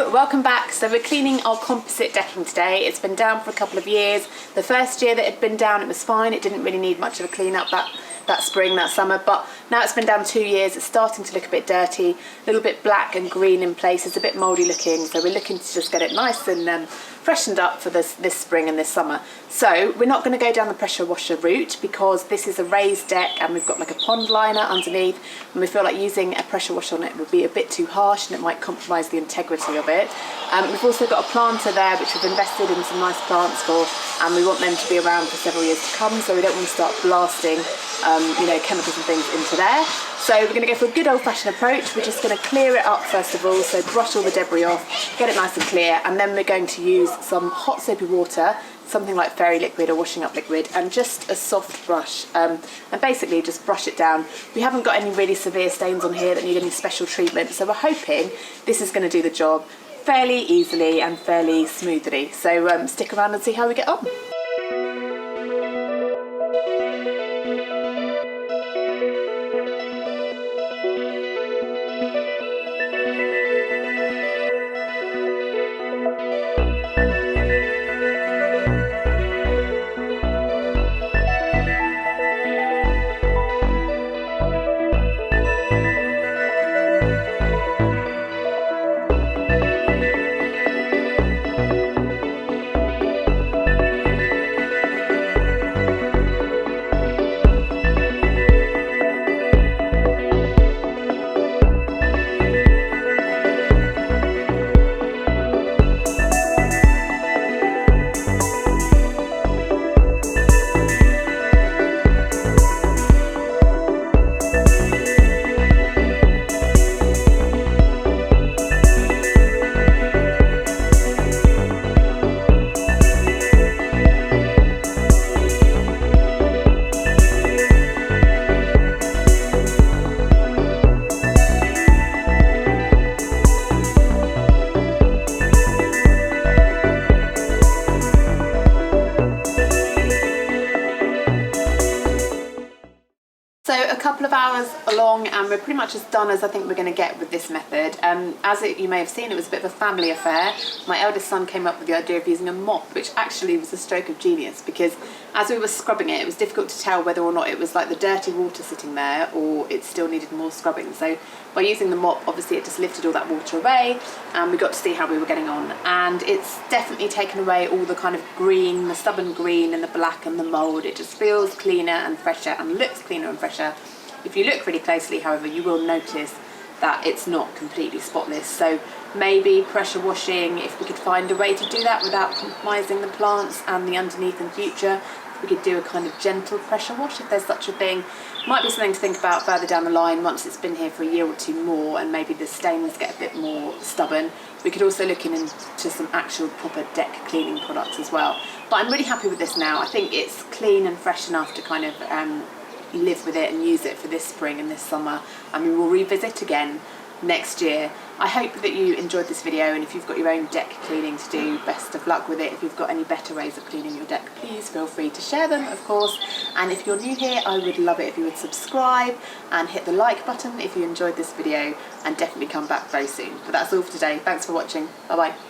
Hello, welcome back. So we're cleaning our composite decking today. It's been down for a couple of years. The first year that it had been down, it was fine. It didn't really need much of a clean up that spring, that summer, but now it's been down 2 years. It's starting to look a bit dirty, a little bit black and green in places, a bit mouldy looking. So we're looking to just get it nice and freshened up for this spring and this summer. So we're not going to go down the pressure washer route because this is a raised deck and we've got like a pond liner underneath, and we feel like using a pressure washer on it would be a bit too harsh and it might compromise the integrity of it. We've also got a planter there which we've invested in some nice plants for, and we want them to be around for several years to come, so we don't want to start blasting chemicals and things into there. So we're going to go for a good old-fashioned approach. We're just going to clear it up first of all, so brush all the debris off, get it nice and clear, and then we're going to use some hot soapy water, something like fairy liquid or washing up liquid, and just a soft brush, and basically just brush it down. We haven't got any really severe stains on here that need any special treatment, so we're hoping this is going to do the job fairly easily and fairly smoothly. So stick around and see how we get on. So a couple of hours along and we're pretty much as done as I think we're going to get with this method. You may have seen, it was a bit of a family affair. My eldest son came up with the idea of using a mop, which actually was a stroke of genius, because as we were scrubbing it, it was difficult to tell whether or not it was like the dirty water sitting there or it still needed more scrubbing. So by using the mop, obviously it just lifted all that water away and we got to see how we were getting on. And it's definitely taken away all the kind of green, the stubborn green and the black and the mould. It just feels cleaner and fresher and looks cleaner and fresher. If you look really closely, however, you will notice that it's not completely spotless. So maybe pressure washing, if we could find a way to do that without compromising the plants and the underneath in future, we could do a kind of gentle pressure wash if there's such a thing. Might be something to think about further down the line once it's been here for a year or two more and maybe the stains get a bit more stubborn. We could also look into some actual proper deck cleaning products as well. But I'm really happy with this now. I think it's clean and fresh enough to kind of live with it and use it for this spring and this summer, and we will revisit again next year. I hope that you enjoyed this video, and if you've got your own deck cleaning to do, best of luck with it. If you've got any better ways of cleaning your deck, please feel free to share them, of course. And if you're new here, I would love it if you would subscribe and hit the like button if you enjoyed this video, and definitely come back very soon. But that's all for today. Thanks for watching. Bye bye.